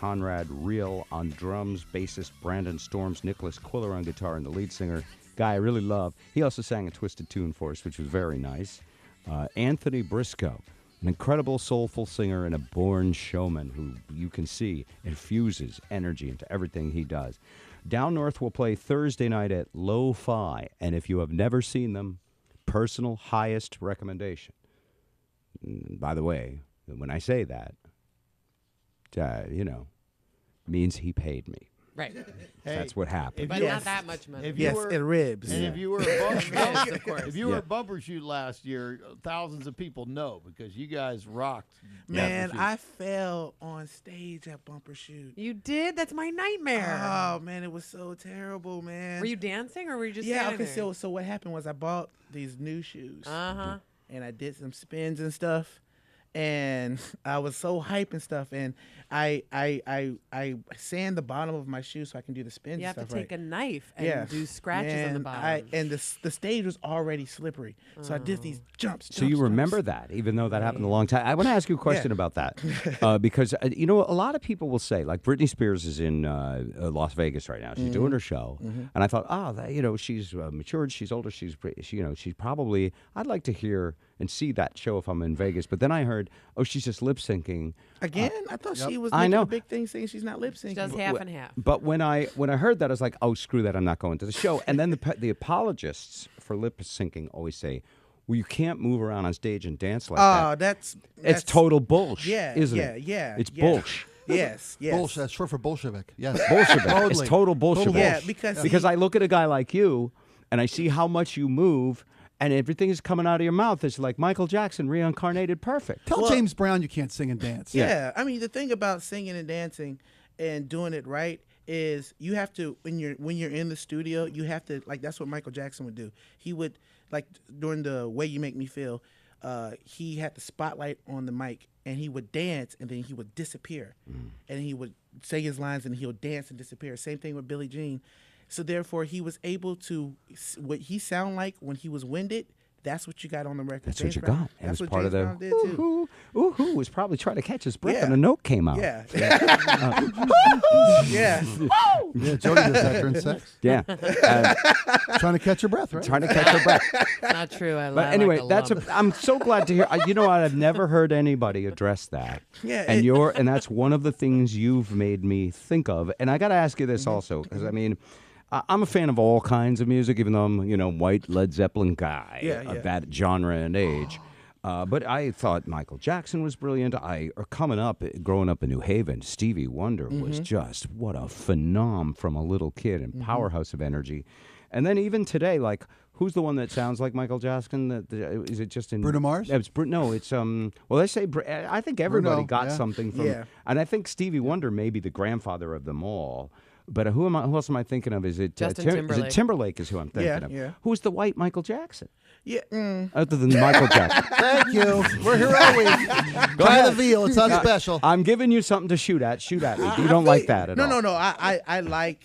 Conrad Reel on drums, bassist Brandon Storms, Nicholas Quiller on guitar, and the lead singer, guy I really love. He also sang a Twisted Tune for us, which was very nice. Anthony Briscoe, an incredible soulful singer and a born showman who you can see infuses energy into everything he does. Down North will play Thursday night at Lo-Fi, and if you have never seen them, personal highest recommendation. By the way, when I say that, means he paid me. Right. Hey, That's what happened. But not that much money. Yes, and ribs. And Yeah. if you were a bumper, Of course. if you were a bumper shoot last year, thousands of people know because you guys rocked. Man, Bumper Shoot. I fell on stage at Bumper Shoot. You did? That's my nightmare. Oh man, it was so terrible, man. Were you dancing or were you just Yeah, standing okay. there? So what happened was I bought these new shoes, Uh-huh. and I did some spins and stuff, and I was so hype and stuff, and I sand the bottom of my shoe so I can do the spins. You and have to stuff, take right? a knife and do scratches on the Man, bottom. and the stage was already slippery, so I did these jumps. So you jumps, remember jumps. that, even though that happened a long time. I want to ask you a question about that, because a lot of people will say, like Britney Spears is in Las Vegas right now. She's doing her show, and I thought, she's matured, she's older, she's probably. I'd like to hear and see that show if I'm in Vegas. But then I heard, she's just lip syncing. Again, I thought she was I making know. a big thing saying she's not lip syncing. She does half and half. But when I heard that, I was like, oh, screw that, I'm not going to the show. And then the apologists for lip syncing always say, well, you can't move around on stage and dance like that. That's It's total bullshit, yeah, isn't yeah, it? yeah, It's yeah. bullshit. Yes, yes. Bullshit. That's short for Bolshevik. Yes. Bolshevik. Totally. It's total bullshit. Yeah, because I look at a guy like you, and I see how much you move, and everything is coming out of your mouth. It's like Michael Jackson reincarnated perfect. Tell James Brown you can't sing and dance. Yeah, I mean the thing about singing and dancing and doing it right is you have to when you're in the studio, you have to that's what Michael Jackson would do. He would during the Way You Make Me Feel, he had the spotlight on the mic and he would dance and then he would disappear. And he would say his lines and he'll dance and disappear. Same thing with Billie Jean. So therefore he was able to what he sound like when he was winded. That's what you got on the record. That's James what you Brown. got. It That's was what part James of Brown the did too. ooh-hoo was probably trying to catch his breath Yeah. and a note came out. Yeah. Yeah. Yeah, Jody does that during sex. Yeah. Trying to catch your breath, right? Trying to catch her breath. Not true. But anyway, I'm so glad to hear. You know what? I've never heard anybody address that. Yeah, And that's one of the things you've made me think of. And I got to ask you this also, because I mean, I'm a fan of all kinds of music, even though I'm, white Led Zeppelin guy of that genre and age. But I thought Michael Jackson was brilliant. Growing up in New Haven, Stevie Wonder was just what a phenom from a little kid and powerhouse of energy. And then even today, who's the one that sounds like Michael Jackson? Is it just in Bruno Mars? It's no, it's well, they say I think everybody Bruno, got yeah. something from, and I think Stevie Wonder may be the grandfather of them all. But who else am I thinking of? Is it Justin Is Timberlake. it Timberlake? Is who I'm thinking of? Yeah. Who's the white Michael Jackson? Yeah. Other than Michael Jackson. Thank you. We're here all week. Try the veal. It's on special. I'm giving you something to shoot at. Shoot at me. You don't like that at all. No. I like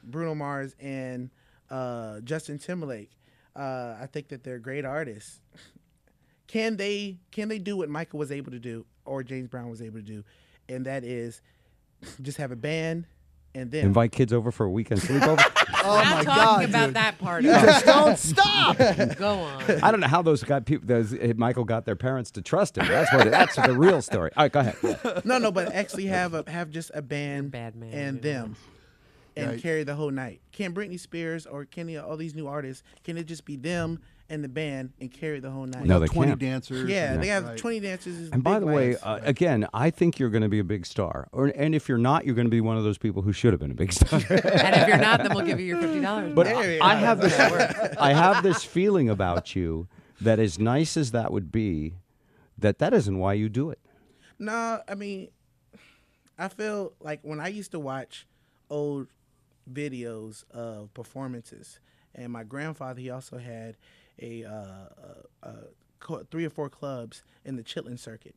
Bruno Mars and Justin Timberlake. I think that they're great artists. Can they do what Michael was able to do or James Brown was able to do, and that is just have a band and then Invite kids over for a weekend sleepover. Oh Not my talking God, about dude. that part. Just don't stop. Go on. I don't know how those Michael got their parents to trust him. That's the real story. All right, go ahead. Yeah. No, but actually have just a band Bad man, and you them. And Right. carry the whole night. Can Britney Spears or all these new artists, can it just be them and the band and carry the whole night? No, they 20 can't. dancers. Yeah, they have Right. 20 dancers. And by big the way, lights. again, I think you're going to be a big star. And if you're not, you're going to be one of those people who should have been a big star. And if you're not, then we'll give you your $50. But There you I go. have this feeling about you that, as nice as that would be, that isn't why you do it. No, I mean, I feel like when I used to watch old videos of performances, and my grandfather, he also had a 3 or 4 clubs in the Chitlin circuit,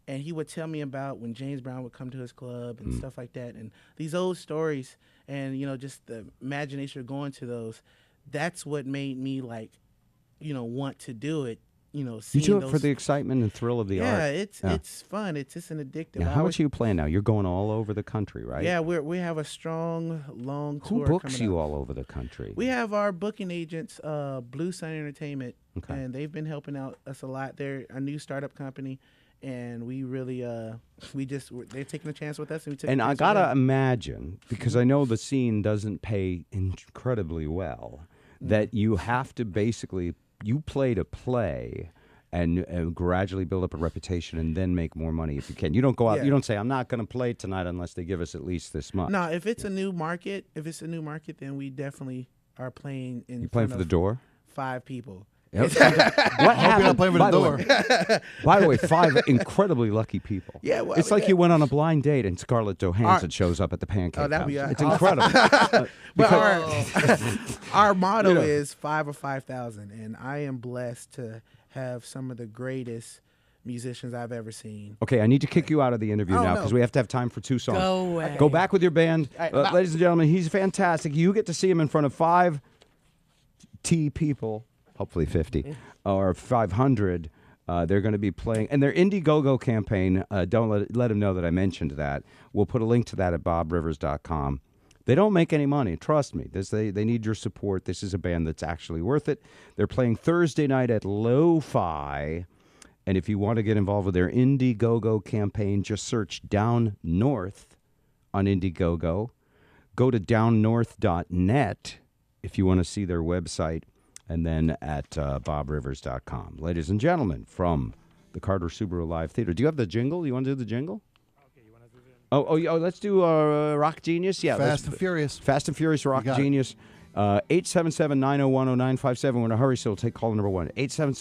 and he would tell me about when James Brown would come to his club and stuff like that, and these old stories, and just the imagination of going to those. That's what made me want to do it you You seeing do it those. for the excitement and thrill of the yeah, art. it's fun. It's just an addictive. Now, I how always- much are you playing now? You're going all over the country, right? Yeah, we have a strong, long tour. Who books coming you up. all over the country? We have our booking agents, Blue Sun Entertainment, Okay. and they've been helping out us a lot. They're a new startup company, and we really, they're taking a chance with us. And we took And a I chance with gotta them. imagine, because I know the scene doesn't pay incredibly well, that you have to basically you play to play. And gradually build up a reputation, and then make more money if you can. You don't go out. Yeah. You don't say, "I'm not going to play tonight unless they give us at least this much." No, if it's a new market, then we definitely are playing in You playing front for the of door? 5 people. What Hope you're happened? not playing for by the way- by the way, 5 incredibly lucky people. Yeah, well, it's I mean, like you went on a blind date and Scarlett Johansson shows up at the pancake that'd house. be It's awesome. incredible. But because- our motto You know. is 5 or 5,000, and I am blessed to have some of the greatest musicians I've ever seen. okay, I need to kick you out of the interview Oh, now no. because we have to have time for 2 songs. Go away. Go back with your band. All right, Ladies and gentlemen, he's fantastic. You get to see him in front of 5 people, hopefully 50, or 500. They're going to be playing, and their Indiegogo campaign, don't let them know that I mentioned that. We'll put a link to that at bobrivers.com. They don't make any money, trust me. They need your support. This is a band that's actually worth it. They're playing Thursday night at Lo-Fi, and if you want to get involved with their Indiegogo campaign, just search Down North on Indiegogo. Go to downnorth.net if you want to see their website, and then at bobrivers.com. Ladies and gentlemen, from the Carter Subaru Live Theater. Do you have the jingle? You want to do the jingle? Oh, let's do Rock Genius. Yeah, Fast and Furious. Fast and Furious Rock got it. Genius. 877-901-0957. We're in a hurry, so we'll take call number 1. 877